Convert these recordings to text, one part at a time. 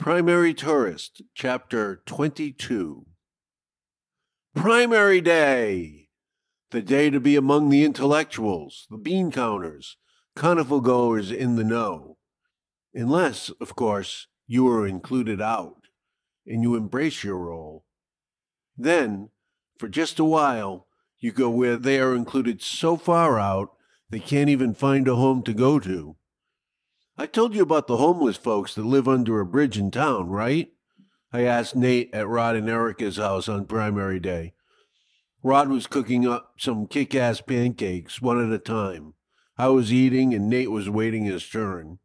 Primary Tourist, Chapter 22. Primary Day! The day to be among the intellectuals, the bean counters, carnival goers in the know. Unless, of course, you are included out, and you embrace your role. Then, for just a while, you go where they are included so far out they can't even find a home to go to. I told you about the homeless folks that live under a bridge in town, right? I asked Nate at Rod and Erica's house on primary day. Rod was cooking up some kick-ass pancakes, one at a time. I was eating, and Nate was waiting his turn.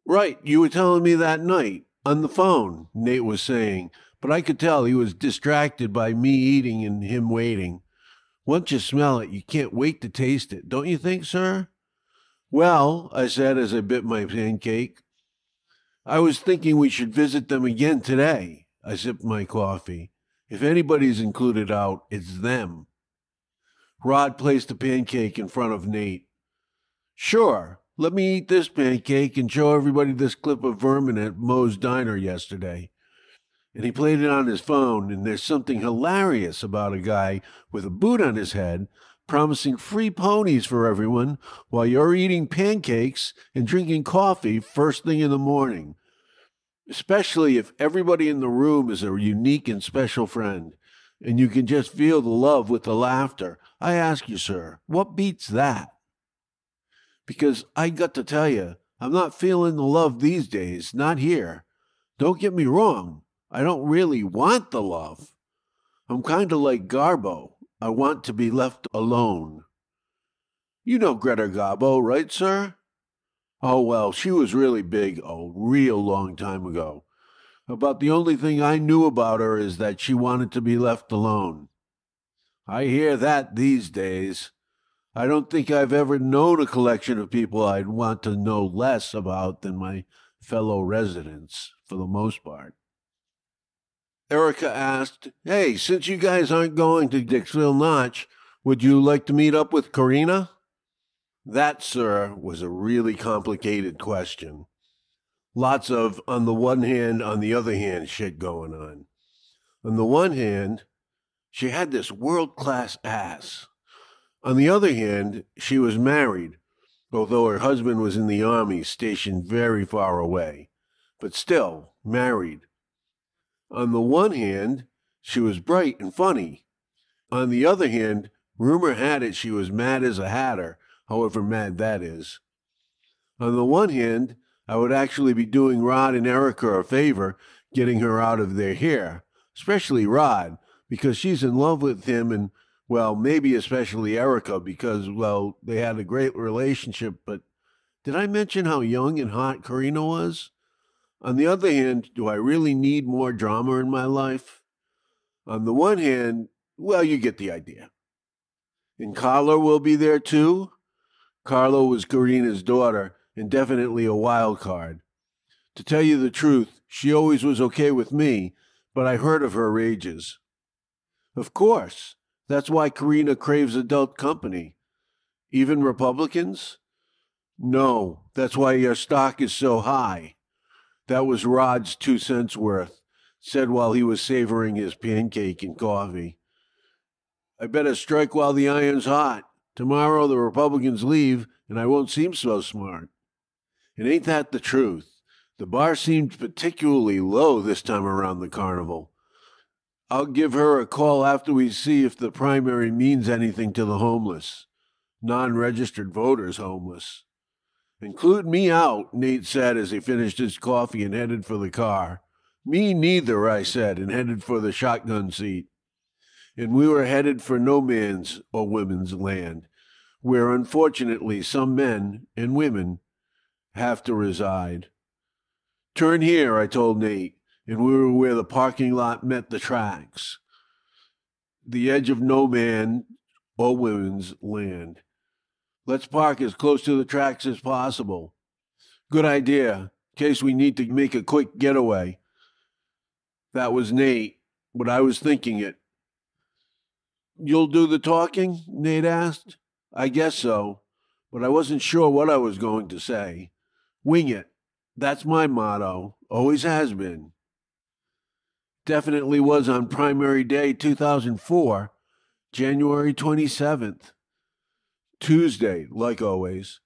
Right, you were telling me that night, on the phone, Nate was saying, but I could tell he was distracted by me eating and him waiting. Once you smell it, you can't wait to taste it, don't you think, sir? Well, I said as I bit my pancake, I was thinking we should visit them again today. I sipped my coffee. If anybody's included out, it's them. Rod placed a pancake in front of Nate. Sure, let me eat this pancake and show everybody this clip of Vermin at Moe's Diner yesterday. And he played it on his phone, and there's something hilarious about a guy with a boot on his head promising free ponies for everyone while you're eating pancakes and drinking coffee first thing in the morning. Especially if everybody in the room is a unique and special friend, and you can just feel the love with the laughter. I ask you, sir, what beats that? Because I got to tell you, I'm not feeling the love these days, not here. Don't get me wrong, I don't really want the love. I'm kind of like Garbo. I want to be left alone. You know Greta Garbo, right, sir? Oh, well, she was really big a real long time ago. About the only thing I knew about her is that she wanted to be left alone. I hear that these days. I don't think I've ever known a collection of people I'd want to know less about than my fellow residents, for the most part. Erica asked, hey, since you guys aren't going to Dixville Notch, would you like to meet up with Karina? That, sir, was a really complicated question. Lots of on the one hand, on the other hand shit going on. On the one hand, she had this world-class ass. On the other hand, she was married, although her husband was in the army stationed very far away, but still married. On the one hand, she was bright and funny. On the other hand, rumor had it she was mad as a hatter, however mad that is. On the one hand, I would actually be doing Rod and Erica a favor, getting her out of their hair, especially Rod, because she's in love with him and, well, maybe especially Erica because, well, they had a great relationship, but did I mention how young and hot Karina was? On the other hand, do I really need more drama in my life? On the one hand, well, you get the idea. And Carla will be there too? Carla was Karina's daughter and definitely a wild card. To tell you the truth, she always was okay with me, but I heard of her rages. Of course, that's why Karina craves adult company. Even Republicans? No, that's why your stock is so high. That was Rod's 2 cents worth, said while he was savoring his pancake and coffee. I better strike while the iron's hot. Tomorrow the Republicans leave, and I won't seem so smart. And ain't that the truth? The bar seemed particularly low this time around the carnival. I'll give her a call after we see if the primary means anything to the homeless. Non-registered voters homeless. Include me out, Nate said as he finished his coffee and headed for the car. Me neither, I said, and headed for the shotgun seat. And we were headed for no man's or women's land, where unfortunately some men and women have to reside. Turn here, I told Nate, and we were where the parking lot met the tracks. The edge of no man or women's land. Let's park as close to the tracks as possible. Good idea, in case we need to make a quick getaway. That was Nate, but I was thinking it. You'll do the talking? Nate asked. I guess so, but I wasn't sure what I was going to say. Wing it. That's my motto. Always has been. Definitely was on primary day 2004, January 27th. Tuesday, like always.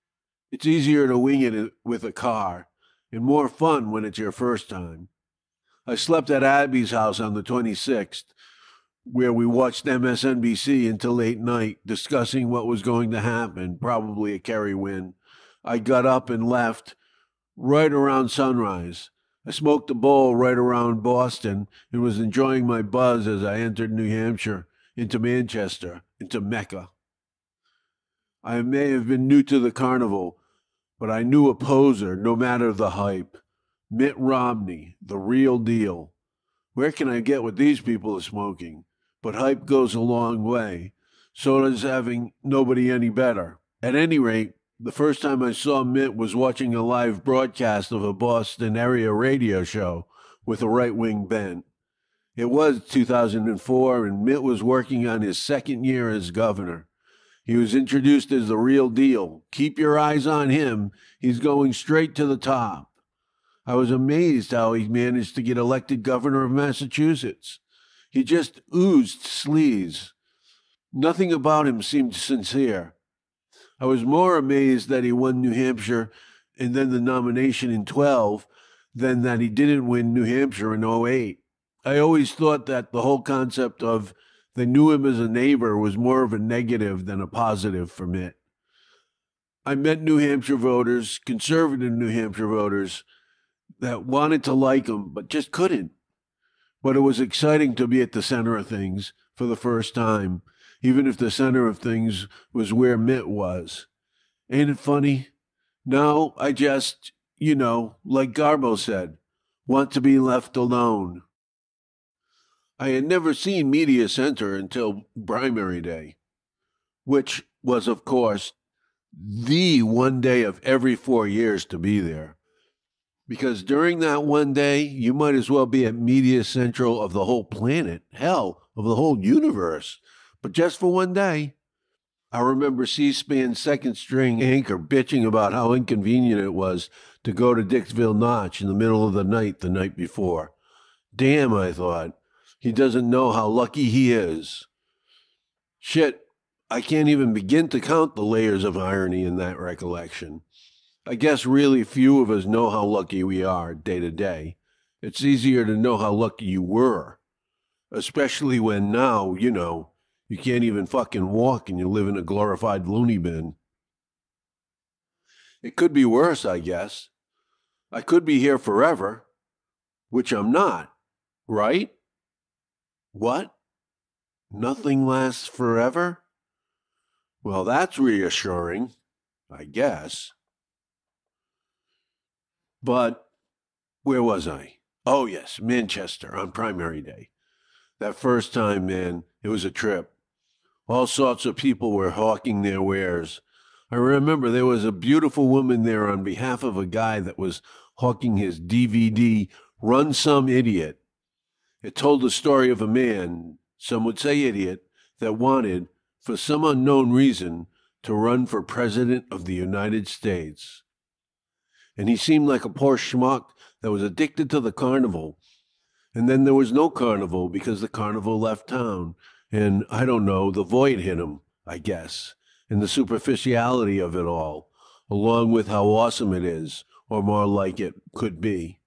It's easier to wing it with a car, and more fun when it's your first time. I slept at Abby's house on the 26th, where we watched MSNBC until late night, discussing what was going to happen, probably a Kerry win. I got up and left right around sunrise. I smoked a bowl right around Boston and was enjoying my buzz as I entered New Hampshire, into Manchester, into Mecca. I may have been new to the carnival, but I knew a poser no matter the hype. Mitt Romney, the real deal. Where can I get what these people are smoking? But hype goes a long way. So does having nobody any better. At any rate, the first time I saw Mitt was watching a live broadcast of a Boston area radio show with a right-wing bent. It was 2004, and Mitt was working on his second year as governor. He was introduced as the real deal. Keep your eyes on him. He's going straight to the top. I was amazed how he managed to get elected governor of Massachusetts. He just oozed sleaze. Nothing about him seemed sincere. I was more amazed that he won New Hampshire and then the nomination in 12 than that he didn't win New Hampshire in 08. I always thought that the whole concept of they knew him as a neighbor was more of a negative than a positive for Mitt. I met New Hampshire voters, conservative New Hampshire voters, that wanted to like him but just couldn't. But it was exciting to be at the center of things for the first time, even if the center of things was where Mitt was. Ain't it funny? Now I just, like Garbo said, want to be left alone. I had never seen Media Center until primary day, which was, of course, the one day of every 4 years to be there. Because during that one day, you might as well be at Media Central of the whole planet, hell, of the whole universe, but just for one day. I remember C-SPAN's second string anchor bitching about how inconvenient it was to go to Dixville Notch in the middle of the night before. Damn, I thought. He doesn't know how lucky he is. Shit, I can't even begin to count the layers of irony in that recollection. I guess really few of us know how lucky we are day to day. It's easier to know how lucky you were, especially when now, you can't even fucking walk and you live in a glorified loony bin. It could be worse, I guess. I could be here forever, which I'm not, right? What? Nothing lasts forever? Well, that's reassuring, I guess. But where was I? Oh, yes, Manchester on primary day. That first time, man, it was a trip. All sorts of people were hawking their wares. I remember there was a beautiful woman there on behalf of a guy that was hawking his DVD, Run Some Idiot. It told the story of a man, some would say idiot, that wanted, for some unknown reason, to run for president of the United States. And he seemed like a poor schmuck that was addicted to the carnival. And then there was no carnival because the carnival left town. And, I don't know, the void hit him, I guess, and the superficiality of it all, along with how awesome it is, or more like it could be.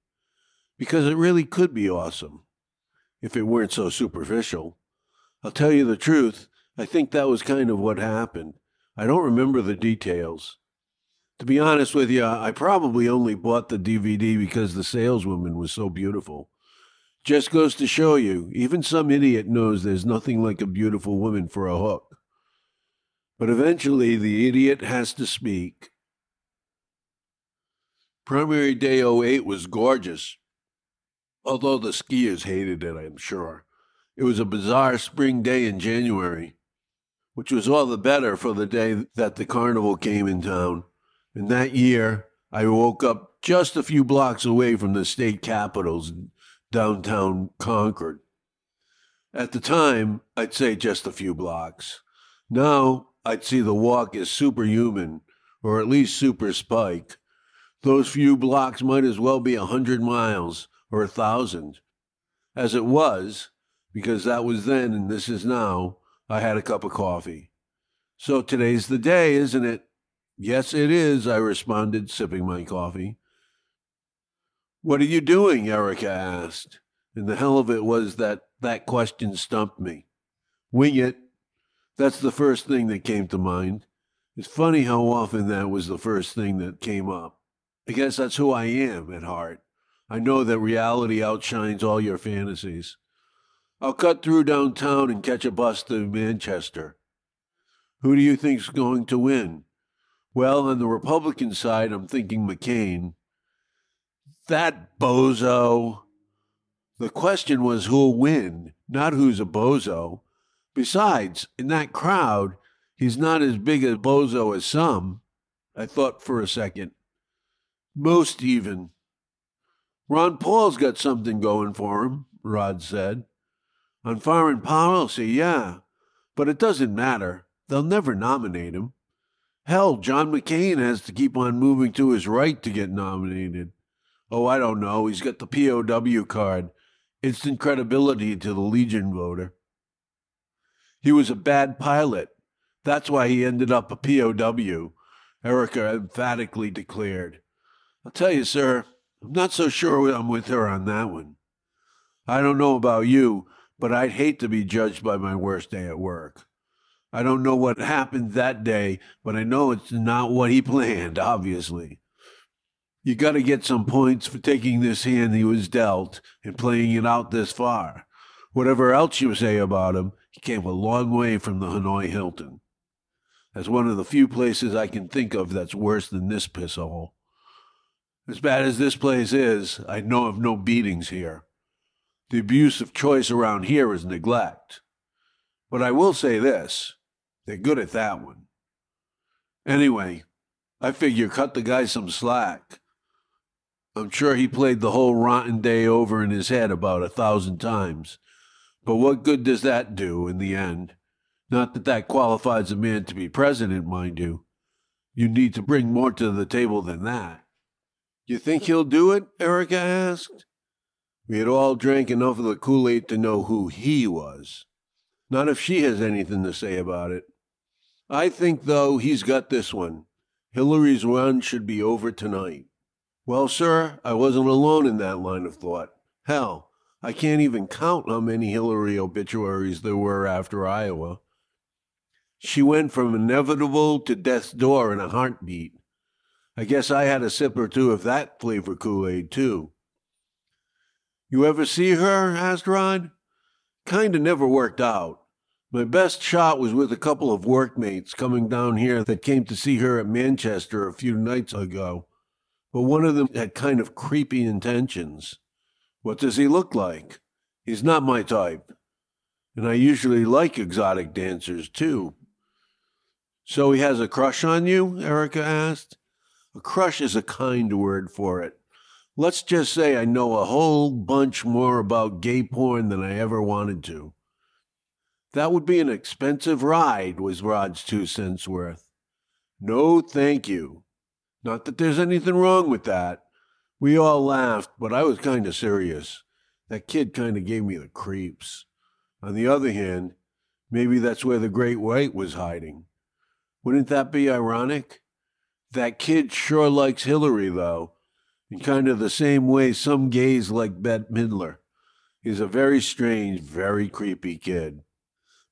Because it really could be awesome, if it weren't so superficial. I'll tell you the truth, I think that was kind of what happened. I don't remember the details. To be honest with you, I probably only bought the DVD because the saleswoman was so beautiful. Just goes to show you, even some idiot knows there's nothing like a beautiful woman for a hook. But eventually, the idiot has to speak. Primary day 08 was gorgeous, although the skiers hated it, I'm sure. It was a bizarre spring day in January, which was all the better for the day that the carnival came in town. And that year, I woke up just a few blocks away from the state capitals, downtown Concord. At the time, I'd say just a few blocks. Now, I'd see the walk as superhuman, or at least super Spike. Those few blocks might as well be 100 miles or 1,000. As it was, because that was then and this is now, I had a cup of coffee. So today's the day, isn't it? Yes, it is, I responded, sipping my coffee. What are you doing? Erica asked. And the hell of it was that question stumped me. Wing it. That's the first thing that came to mind. It's funny how often that was the first thing that came up. I guess that's who I am at heart. I know that reality outshines all your fantasies. I'll cut through downtown and catch a bus to Manchester. Who do you think's going to win? Well, on the Republican side, I'm thinking McCain. That bozo. The question was who'll win, not who's a bozo. Besides, in that crowd, he's not as big a bozo as some. I thought for a second. Most even. Ron Paul's got something going for him, Rod said. On foreign policy, yeah. But it doesn't matter. They'll never nominate him. Hell, John McCain has to keep on moving to his right to get nominated. Oh, I don't know. He's got the POW card. Instant credibility to the Legion voter. He was a bad pilot. That's why he ended up a POW, Erica emphatically declared. I'll tell you, sir, I'm not so sure I'm with her on that one. I don't know about you, but I'd hate to be judged by my worst day at work. I don't know what happened that day, but I know it's not what he planned, obviously. You got to get some points for taking this hand he was dealt and playing it out this far. Whatever else you say about him, he came a long way from the Hanoi Hilton. That's one of the few places I can think of that's worse than this pisshole. As bad as this place is, I know of no beatings here. The abuse of choice around here is neglect. But I will say this, they're good at that one. Anyway, I figure cut the guy some slack. I'm sure he played the whole rotten day over in his head about 1,000 times. But what good does that do in the end? Not that that qualifies a man to be president, mind you. You need to bring more to the table than that. You think he'll do it? Erica asked. We had all drank enough of the Kool-Aid to know who he was. Not if she has anything to say about it. I think, though, he's got this one. Hillary's run should be over tonight. Well, sir, I wasn't alone in that line of thought. Hell, I can't even count how many Hillary obituaries there were after Iowa. She went from inevitable to death's door in a heartbeat. I guess I had a sip or two of that flavor Kool-Aid, too. You ever see her? Asked Rod. Kinda never worked out. My best shot was with a couple of workmates coming down here that came to see her at Manchester a few nights ago. But one of them had kind of creepy intentions. What does he look like? He's not my type. And I usually like exotic dancers, too. So he has a crush on you? Erica asked. A crush is a kind word for it. Let's just say I know a whole bunch more about gay porn than I ever wanted to. That would be an expensive ride, was Rod's 2 cents worth. No, thank you. Not that there's anything wrong with that. We all laughed, but I was kind of serious. That kid kind of gave me the creeps. On the other hand, maybe that's where the great white was hiding. Wouldn't that be ironic? That kid sure likes Hillary, though, in kind of the same way some gays like Bette Midler. He's a very strange, very creepy kid.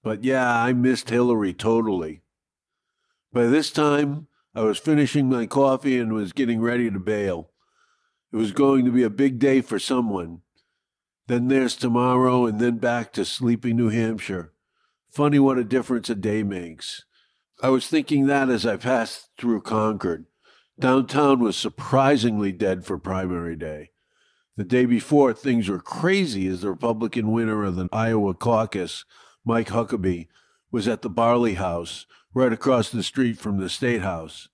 But yeah, I missed Hillary totally. By this time, I was finishing my coffee and was getting ready to bail. It was going to be a big day for someone. Then there's tomorrow and then back to sleepy New Hampshire. Funny what a difference a day makes. I was thinking that as I passed through Concord. Downtown was surprisingly dead for primary day. The day before, things were crazy as the Republican winner of the Iowa caucus, Mike Huckabee, was at the Barley House, right across the street from the State House.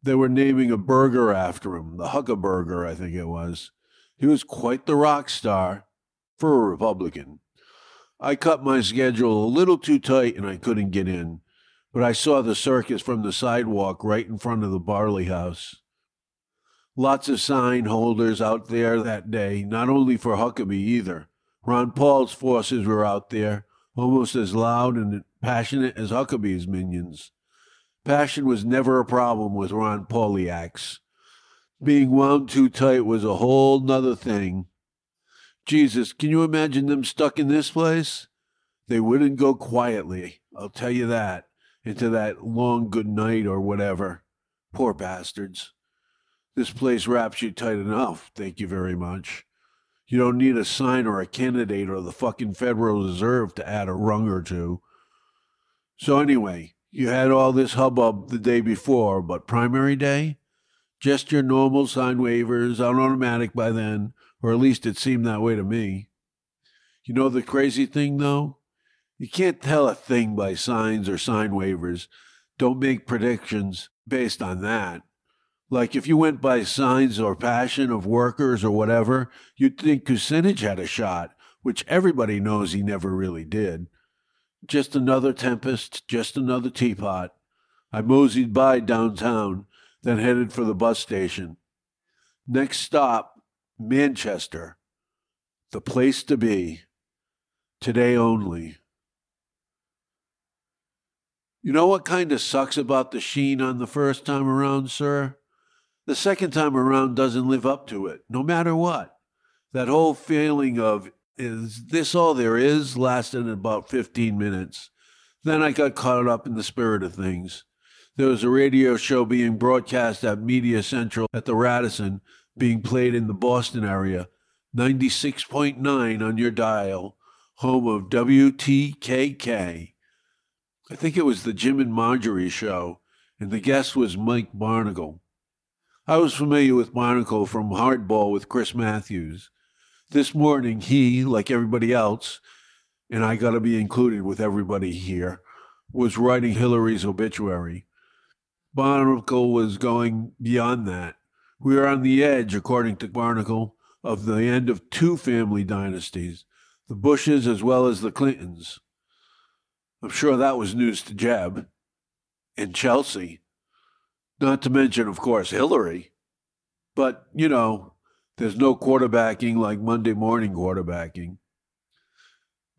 They were naming a burger after him, the Huckaburger, I think it was. He was quite the rock star for a Republican. I cut my schedule a little too tight and I couldn't get in, but I saw the circus from the sidewalk right in front of the Barley House. Lots of sign holders out there that day, not only for Huckabee either. Ron Paul's forces were out there, almost as loud and passionate as Huckabee's minions. Passion was never a problem with Ron Pauliacs. Being wound too tight was a whole nother thing. Jesus, can you imagine them stuck in this place? They wouldn't go quietly, I'll tell you that, into that long good night or whatever. Poor bastards. This place wraps you tight enough, thank you very much. You don't need a sign or a candidate or the fucking Federal Reserve to add a rung or two. So anyway, you had all this hubbub the day before, but primary day? Just your normal sign waivers on automatic by then, or at least it seemed that way to me. You know the crazy thing, though? You can't tell a thing by signs or sign waivers. Don't make predictions based on that. Like if you went by signs or passion of workers or whatever, you'd think Kucinich had a shot, which everybody knows he never really did. Just another tempest, just another teapot. I moseyed by downtown, then headed for the bus station. Next stop, Manchester. The place to be. Today only. You know what kind of sucks about the sheen on the first time around, sir? The second time around doesn't live up to it, no matter what. That whole feeling of, is this all there is, lasted about 15 minutes. Then I got caught up in the spirit of things. There was a radio show being broadcast at Media Central at the Radisson, being played in the Boston area, 96.9 on your dial, home of WTKK. I think it was the Jim and Marjorie show, and the guest was Mike Barnacle. I was familiar with Barnacle from Hardball with Chris Matthews. This morning, he, like everybody else, and I got to be included with everybody here, was writing Hillary's obituary. Barnacle was going beyond that. We are on the edge, according to Barnacle, of the end of two family dynasties, the Bushes as well as the Clintons. I'm sure that was news to Jeb. And Chelsea. Not to mention, of course, Hillary. But, you know, there's no quarterbacking like Monday morning quarterbacking.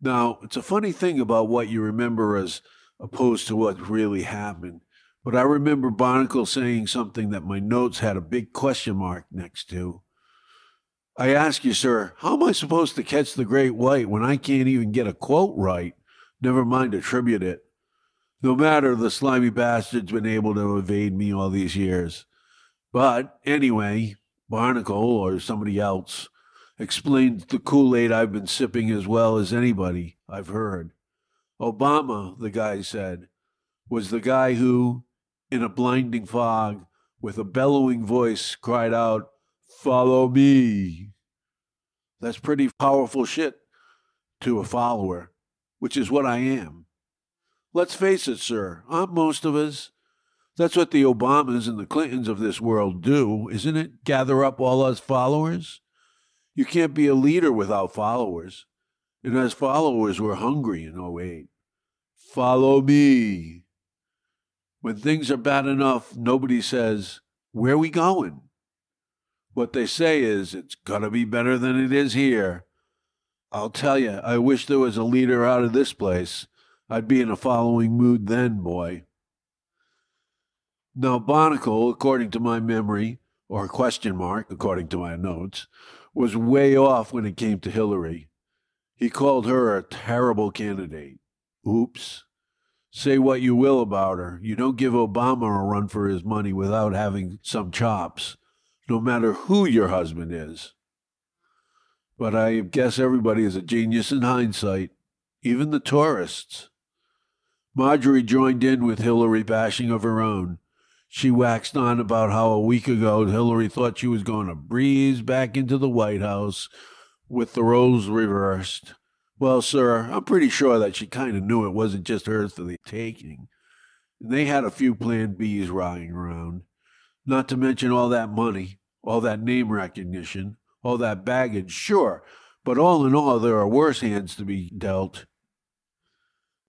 Now, it's a funny thing about what you remember as opposed to what really happened. But I remember Barnacle saying something that my notes had a big question mark next to. I ask you, sir, how am I supposed to catch the great white when I can't even get a quote right? Never mind attribute it. No matter, the slimy bastard's been able to evade me all these years. But anyway, Barnacle, or somebody else, explained the Kool-Aid I've been sipping as well as anybody I've heard. Obama, the guy said, was the guy who, in a blinding fog, with a bellowing voice, cried out, "Follow me." That's pretty powerful shit to a follower, which is what I am. Let's face it, sir, aren't most of us? That's what the Obamas and the Clintons of this world do, isn't it? Gather up all us followers? You can't be a leader without followers. And as followers, we're hungry in '08. Follow me. When things are bad enough, nobody says, "Where are we going?" What they say is, "It's gotta be better than it is here." I'll tell you, I wish there was a leader out of this place. I'd be in a following mood then, boy. Now, Barnacle, according to my memory, or question mark, according to my notes, was way off when it came to Hillary. He called her a terrible candidate. Oops. Say what you will about her, you don't give Obama a run for his money without having some chops, no matter who your husband is. But I guess everybody is a genius in hindsight, even the tourists. Marjorie joined in with Hillary bashing of her own. She waxed on about how a week ago Hillary thought she was going to breeze back into the White House with the roles reversed. Well, sir, I'm pretty sure that she kind of knew it wasn't just hers for the taking. And they had a few plan Bs riding around. Not to mention all that money, all that name recognition, all that baggage, sure, but all in all, there are worse hands to be dealt.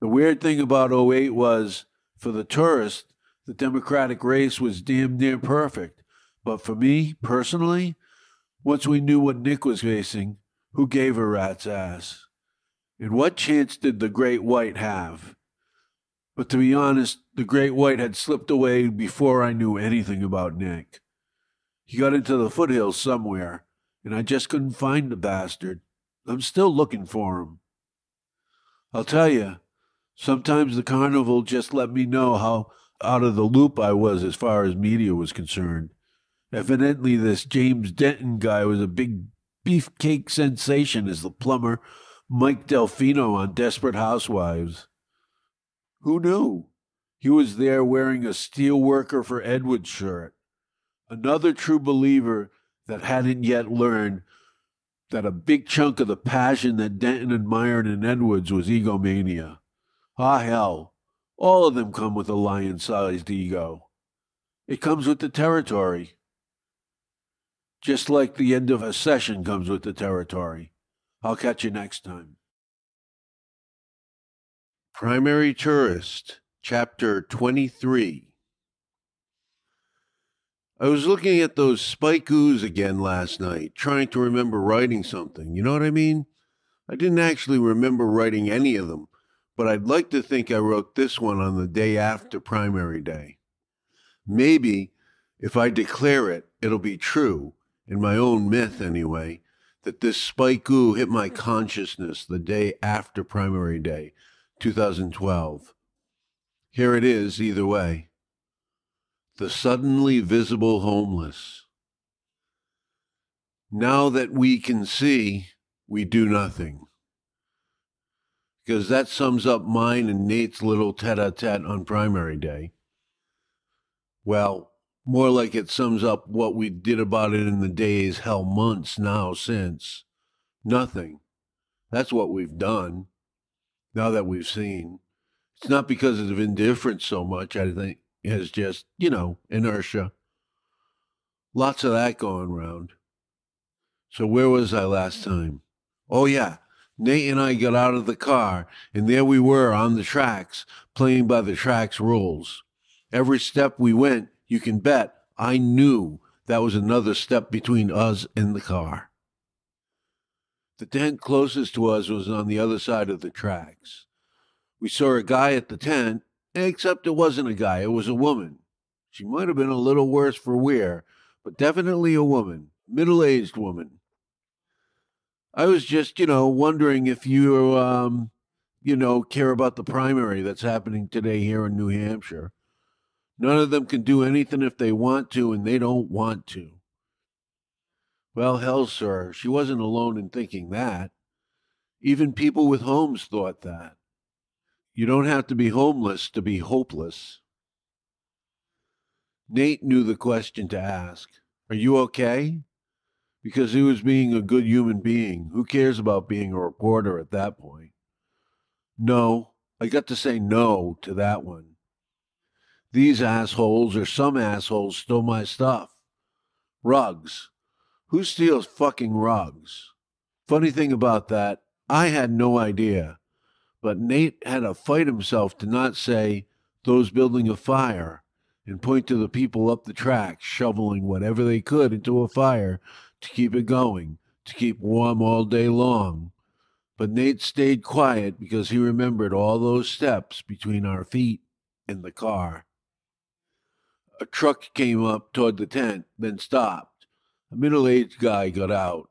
The weird thing about '08 was, for the tourists, the Democratic race was damn near perfect, But for me, personally, once we knew what Nick was facing, who gave a rat's ass? And what chance did the Great White have? But to be honest, the Great White had slipped away before I knew anything about Nick. He got into the foothills somewhere, and I just couldn't find the bastard. I'm still looking for him. I'll tell you, sometimes the carnival just let me know how out of the loop I was as far as media was concerned. Evidently, this James Denton guy was a big beefcake sensation as the plumber Mike Delfino on Desperate Housewives. Who knew? He was there wearing a steel worker for Edwards shirt. Another true believer that hadn't yet learned that a big chunk of the passion that Denton admired in Edwards was egomania. Ah, hell, all of them come with a lion-sized ego. It comes with the territory. Just like the end of a session comes with the territory. I'll catch you next time. Primary Tourist, Chapter 23. I was looking at those Spike Oos again last night, trying to remember writing something. You know what I mean? I didn't actually remember writing any of them, but I'd like to think I wrote this one on the day after primary day. Maybe, if I declare it, it'll be true, in my own myth anyway, that this Spike Oo hit my consciousness the day after primary day, 2012. Here it is, either way. The suddenly visible homeless. Now that we can see, we do nothing. Because that sums up mine and Nate's little tete-a-tete on primary day. Well, more like it sums up what we did about it in the days, hell, months now since. Nothing. That's what we've done, now that we've seen. It's not because of indifference so much, I think, as just, inertia. Lots of that going round. So where was I last time? Oh, yeah. Nate and I got out of the car, and there we were on the tracks, playing by the tracks rules. Every step we went, you can bet, I knew that was another step between us and the car. The tent closest to us was on the other side of the tracks. We saw a guy at the tent, except it wasn't a guy, it was a woman. She might have been a little worse for wear, but definitely a woman, middle-aged woman. I was just, wondering if you, care about the primary that's happening today here in New Hampshire. None of them can do anything if they want to, and they don't want to. Well, hell, sir, she wasn't alone in thinking that. Even people with homes thought that. You don't have to be homeless to be hopeless. Nate knew the question to ask. Are you okay? Because he was being a good human being. Who cares about being a reporter at that point? No, I got to say no to that one. These assholes or some assholes stole my stuff. Rugs. Who steals fucking rugs? Funny thing about that, I had no idea. But Nate had to fight himself to not say, those building a fire, and point to the people up the track shoveling whatever they could into a fire to keep it going, to keep warm all day long. But Nate stayed quiet because he remembered all those steps between our feet and the car. A truck came up toward the tent, then stopped. A middle-aged guy got out.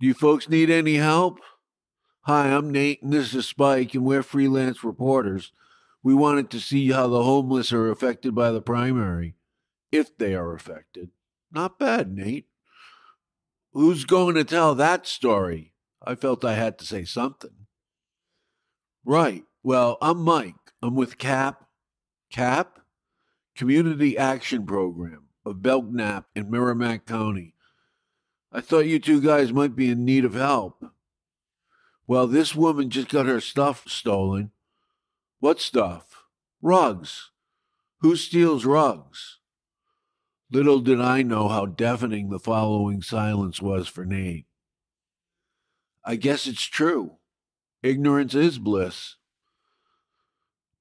Do you folks need any help? Hi, I'm Nate, and this is Spike, and we're freelance reporters. We wanted to see how the homeless are affected by the primary, if they are affected. Not bad, Nate. Who's going to tell that story? I felt I had to say something. Right. Well, I'm Mike. I'm with CAP. CAP? Community Action Program of Belknap in Merrimack County. I thought you two guys might be in need of help. Well, this woman just got her stuff stolen. What stuff? Rugs. Who steals rugs? Little did I know how deafening the following silence was for Nate. I guess it's true. Ignorance is bliss.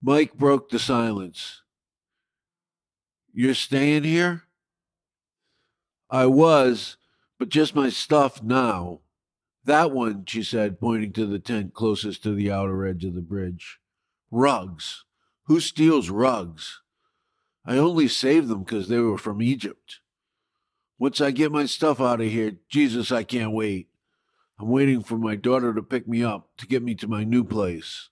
Mike broke the silence. You're staying here? I was, but just my stuff now. That one, she said, pointing to the tent closest to the outer edge of the bridge. Rugs. Who steals rugs? I only saved them because they were from Egypt. Once I get my stuff out of here, Jesus, I can't wait. I'm waiting for my daughter to pick me up to get me to my new place.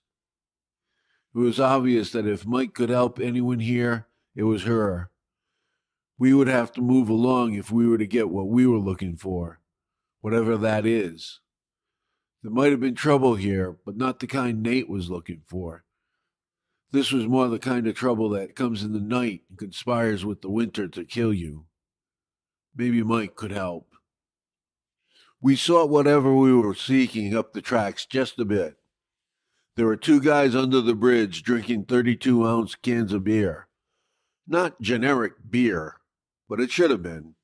It was obvious that if Mike could help anyone here, it was her. We would have to move along if we were to get what we were looking for, whatever that is. There might have been trouble here, but not the kind Nate was looking for. This was more the kind of trouble that comes in the night and conspires with the winter to kill you. Maybe Mike could help. We sought whatever we were seeking up the tracks just a bit. There were two guys under the bridge drinking 32-ounce cans of beer. Not generic beer, but it should have been.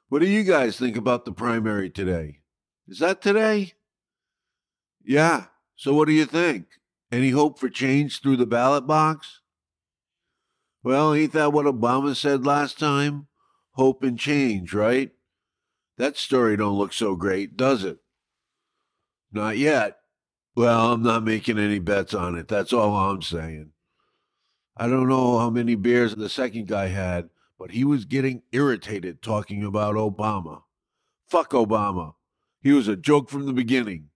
What do you guys think about the primary today? Is that today? Yeah, so what do you think? Any hope for change through the ballot box? Well, ain't that what Obama said last time? Hope and change, right? That story don't look so great, does it? Not yet. Well, I'm not making any bets on it. That's all I'm saying. I don't know how many beers the second guy had, but he was getting irritated talking about Obama. Fuck Obama. He was a joke from the beginning.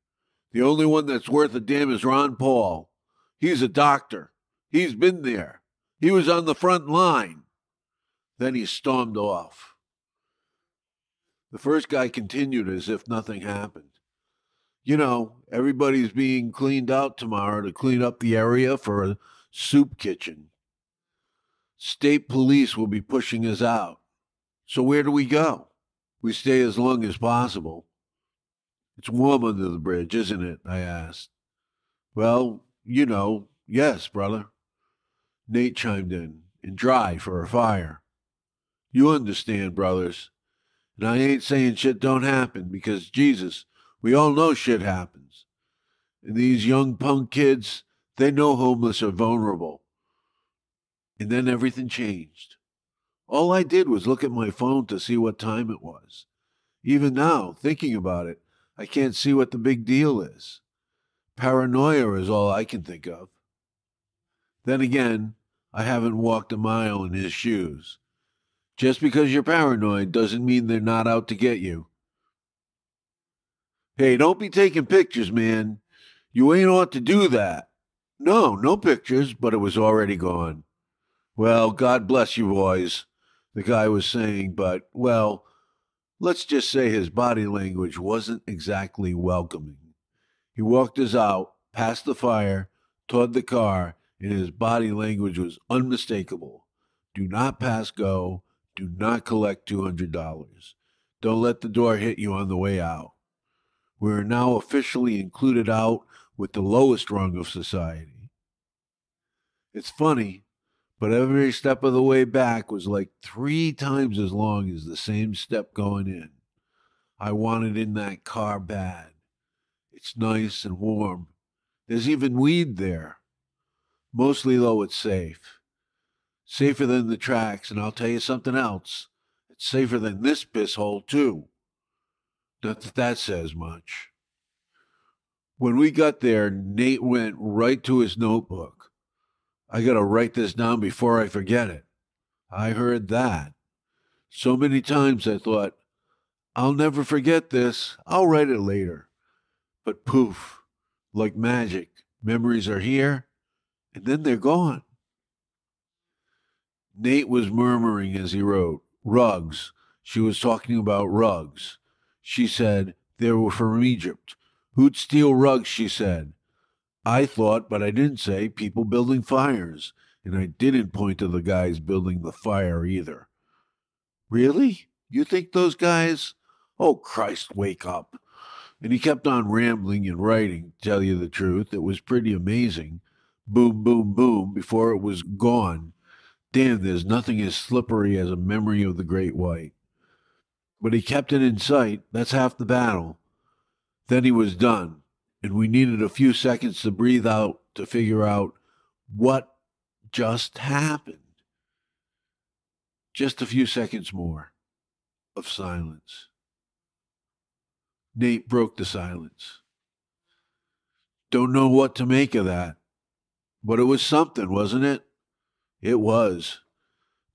The only one that's worth a damn is Ron Paul. He's a doctor. He's been there. He was on the front line. Then he stormed off. The first guy continued as if nothing happened. You know, everybody's being cleaned out tomorrow to clean up the area for a soup kitchen. State police will be pushing us out. So where do we go? We stay as long as possible. It's warm under the bridge, isn't it? I asked. Well, you know, yes, brother. Nate chimed in, and dry for a fire. You understand, brothers. And I ain't saying shit don't happen, because, Jesus, we all know shit happens. And these young punk kids, they know homeless are vulnerable. And then everything changed. All I did was look at my phone to see what time it was. Even now, thinking about it, I can't see what the big deal is. Paranoia is all I can think of. Then again, I haven't walked a mile in his shoes. Just because you're paranoid doesn't mean they're not out to get you. Hey, don't be taking pictures, man. You ain't ought to do that. No pictures, but it was already gone. Well, God bless you, boys, the guy was saying, but, well, let's just say his body language wasn't exactly welcoming. He walked us out, past the fire, toward the car, and his body language was unmistakable. Do not pass go. Do not collect $200. Don't let the door hit you on the way out. We are now officially included out with the lowest rung of society. It's funny, but every step of the way back was like 3 times as long as the same step going in. I wanted in that car bad. It's nice and warm. There's even weed there. Mostly, though, it's safe. Safer than the tracks, and I'll tell you something else. It's safer than this piss hole, too. Not that that says much. When we got there, Nate went right to his notebook. I gotta write this down before I forget it. I heard that. So many times I thought, I'll never forget this. I'll write it later. But poof, like magic, memories are here, and then they're gone. Nate was murmuring as he wrote, rugs. She was talking about rugs. She said they were from Egypt. Who'd steal rugs, she said. I thought, but I didn't say, people building fires. And I didn't point to the guys building the fire either. Really? You think those guys? Oh, Christ, wake up. And he kept on rambling and writing, to tell you the truth. It was pretty amazing. Boom, boom, boom, before it was gone. Damn, there's nothing as slippery as a memory of the Great White. But he kept it in sight. That's half the battle. Then he was done, and we needed a few seconds to breathe out to figure out what just happened. Just a few seconds more. of silence. Nate broke the silence. Don't know what to make of that. But it was something, wasn't it? It was.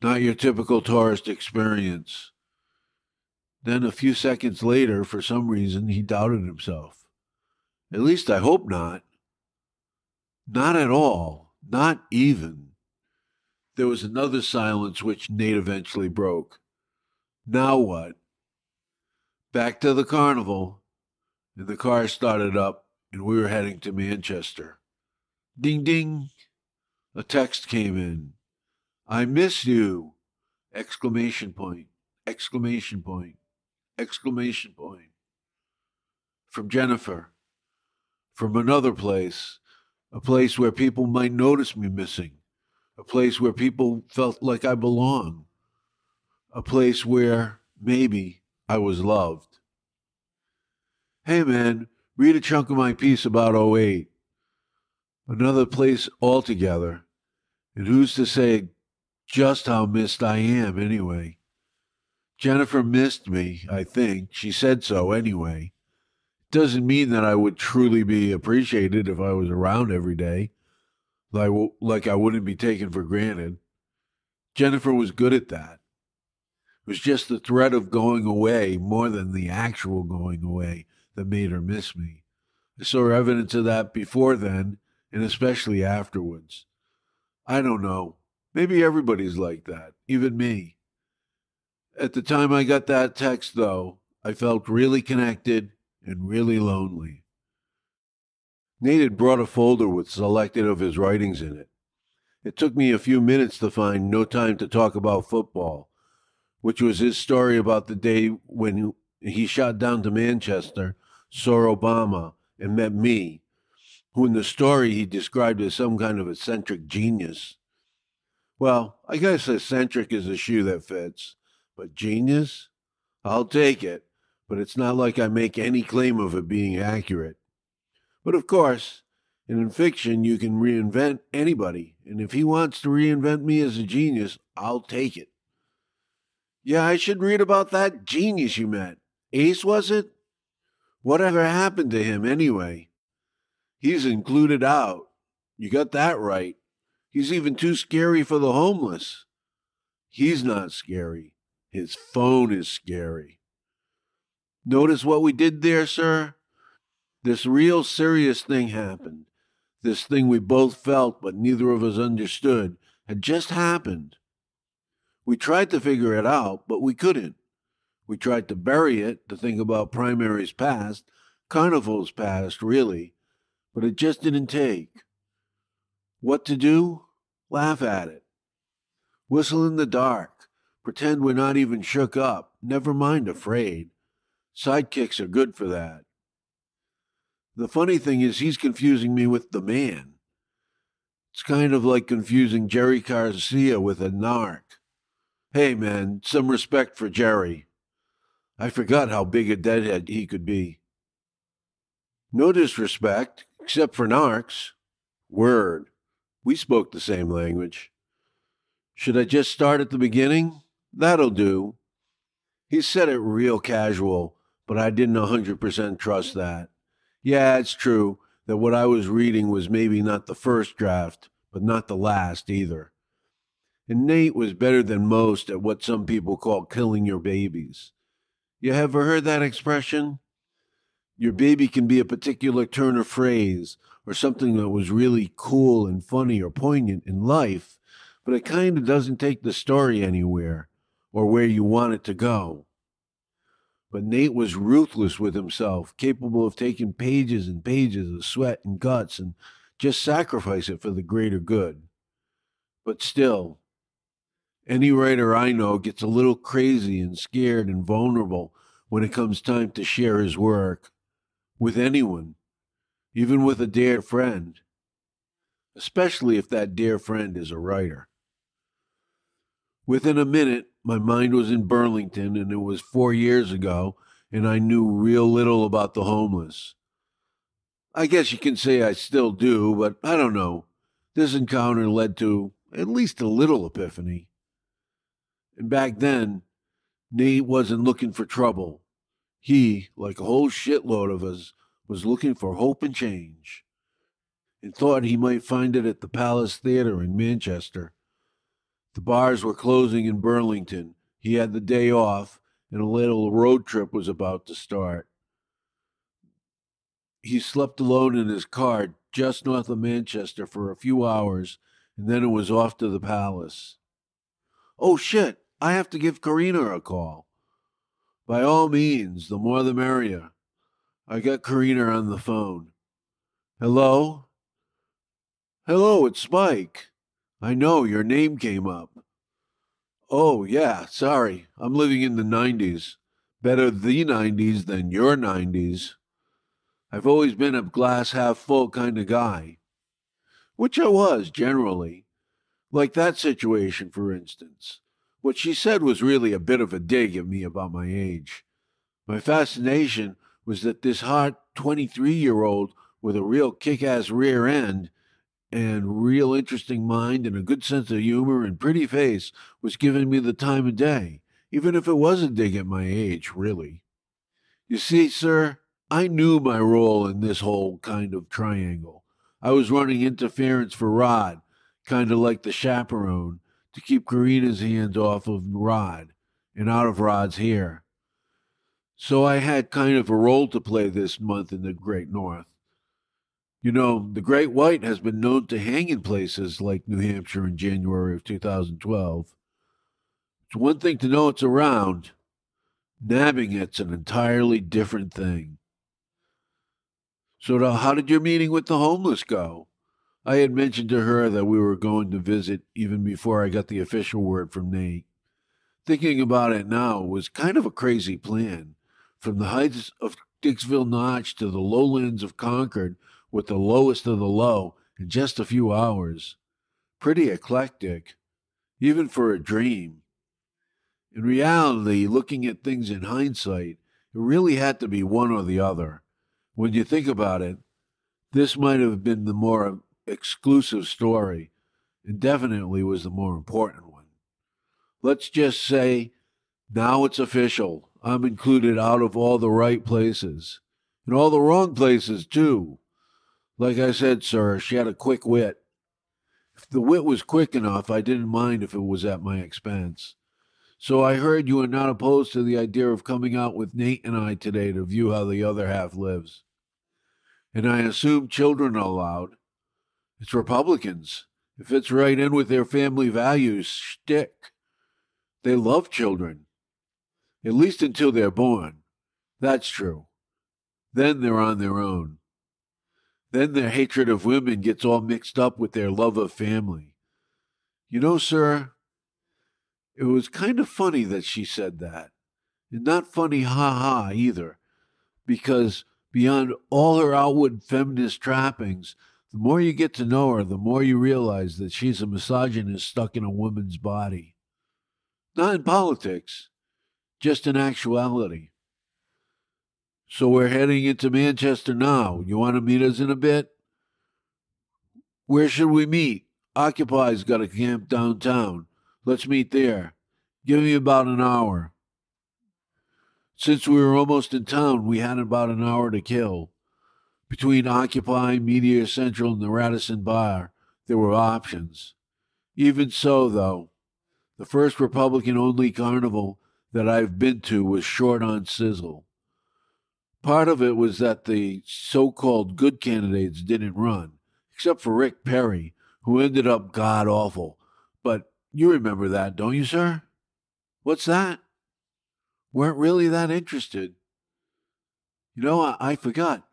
Not your typical tourist experience. Then a few seconds later, for some reason, he doubted himself. At least I hope not. Not at all. Not even. There was another silence which Nate eventually broke. Now what? Back to the carnival. And the car started up, and we were heading to Manchester. Ding ding. A text came in. I miss you! Exclamation point. Exclamation point. Exclamation point. From Jennifer. From another place. A place where people might notice me missing. A place where people felt like I belong. A place where, maybe, I was loved. Hey man, read a chunk of my piece about '08. Another place altogether. And who's to say just how missed I am anyway? Jennifer missed me, I think. She said so anyway. It doesn't mean that I would truly be appreciated if I was around every day, like I wouldn't be taken for granted. Jennifer was good at that. It was just the threat of going away more than the actual going away that made her miss me. I saw evidence of that before then, and especially afterwards. I don't know. Maybe everybody's like that, even me. At the time I got that text, though, I felt really connected and really lonely. Nate had brought a folder with selected of his writings in it. It took me a few minutes to find No Time to Talk About Football, which was his story about the day when he shot down to Manchester, saw Obama, and met me, who in the story he described as some kind of eccentric genius. Well, I guess eccentric is a shoe that fits, but genius? I'll take it, but it's not like I make any claim of it being accurate. But of course, in fiction you can reinvent anybody, and if he wants to reinvent me as a genius, I'll take it. Yeah, I should read about that genius you met. Ace, was it? Whatever happened to him anyway? He's included out. You got that right. He's even too scary for the homeless. He's not scary. His phone is scary. Notice what we did there, sir? This real serious thing happened. This thing we both felt but neither of us understood had just happened. We tried to figure it out, but we couldn't. We tried to bury it, to think about primaries past, carnivals past, really, but it just didn't take. What to do? Laugh at it. Whistle in the dark. Pretend we're not even shook up, never mind afraid. Sidekicks are good for that. The funny thing is he's confusing me with the man. It's kind of like confusing Jerry Garcia with a narc. Hey, man, some respect for Jerry. I forgot how big a deadhead he could be. No disrespect, except for narcs. Word. We spoke the same language. Should I just start at the beginning? That'll do. He said it real casual, but I didn't 100% trust that. Yeah, it's true that what I was reading was maybe not the first draft, but not the last either. And Nate was better than most at what some people call killing your babies. You ever heard that expression? Your baby can be a particular turn of phrase or something that was really cool and funny or poignant in life, but it kind of doesn't take the story anywhere or where you want it to go. But Nate was ruthless with himself, capable of taking pages and pages of sweat and guts and just sacrifice it for the greater good. But still, any writer I know gets a little crazy and scared and vulnerable when it comes time to share his work. With anyone, even with a dear friend. Especially if that dear friend is a writer. Within a minute, my mind was in Burlington, and it was 4 years ago, and I knew real little about the homeless. I guess you can say I still do, but I don't know. This encounter led to at least a little epiphany. And back then, Nate wasn't looking for trouble. He, like a whole shitload of us, was looking for hope and change, and thought he might find it at the Palace Theatre in Manchester. The bars were closing in Burlington. He had the day off, and a little road trip was about to start. He slept alone in his car just north of Manchester for a few hours, and then it was off to the palace. Oh shit, I have to give Karina a call. By all means, the more the merrier. I got Karina on the phone. Hello? Hello, it's Spike. I know, your name came up. Oh, yeah, sorry. I'm living in the 90s. Better the 90s than your 90s. I've always been a glass half full kind of guy. Which I was, generally. Like that situation, for instance. What she said was really a bit of a dig at me about my age. My fascination was that this hot 23-year-old with a real kick-ass rear end and real interesting mind and a good sense of humor and pretty face was giving me the time of day, even if it was a dig at my age, really. You see, sir, I knew my role in this whole kind of triangle. I was running interference for Rod, kind of like the chaperone, to keep Karina's hands off of Rod and out of Rod's hair. So I had kind of a role to play this month in the Great North. You know, the Great White has been known to hang in places like New Hampshire in January of 2012. It's one thing to know it's around. Nabbing it's an entirely different thing. So how did your meeting with the homeless go? I had mentioned to her that we were going to visit even before I got the official word from Nate. Thinking about it now, it was kind of a crazy plan. From the heights of Dixville Notch to the lowlands of Concord with the lowest of the low in just a few hours. Pretty eclectic, even for a dream. In reality, looking at things in hindsight, it really had to be one or the other. When you think about it, this might have been the more exclusive story, and definitely was the more important one. Let's just say, now it's official. I'm included out of all the right places. And all the wrong places, too. Like I said, sir, she had a quick wit. If the wit was quick enough, I didn't mind if it was at my expense. So I heard you are not opposed to the idea of coming out with Nate and I today to view how the other half lives. And I assume children are allowed. It's Republicans. It fits right in with their family values shtick. They love children. At least until they're born. That's true. Then they're on their own. Then their hatred of women gets all mixed up with their love of family. You know, sir, it was kind of funny that she said that. And not funny ha-ha either, because beyond all her outward feminist trappings, the more you get to know her, the more you realize that she's a misogynist stuck in a woman's body. Not in politics, just in actuality. So we're heading into Manchester now. You want to meet us in a bit? Where should we meet? Occupy's got a camp downtown. Let's meet there. Give me about an hour. Since we were almost in town, we had about an hour to kill. Between Occupy, Media Central, and the Radisson Bar, there were options. Even so, though, the first Republican-only carnival that I've been to was short on sizzle. Part of it was that the so-called good candidates didn't run, except for Rick Perry, who ended up god-awful. But you remember that, don't you, sir? What's that? Weren't really that interested. You know, I forgot.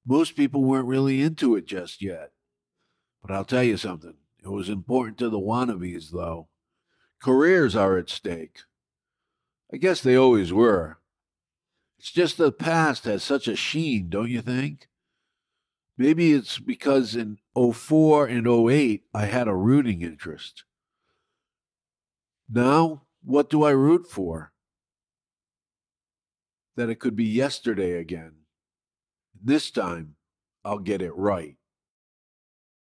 Most people weren't really into it just yet. But I'll tell you something. It was important to the wannabes, though. Careers are at stake. I guess they always were. It's just the past has such a sheen, don't you think? Maybe it's because in '04 and '08 I had a rooting interest. Now, what do I root for? That it could be yesterday again. This time, I'll get it right.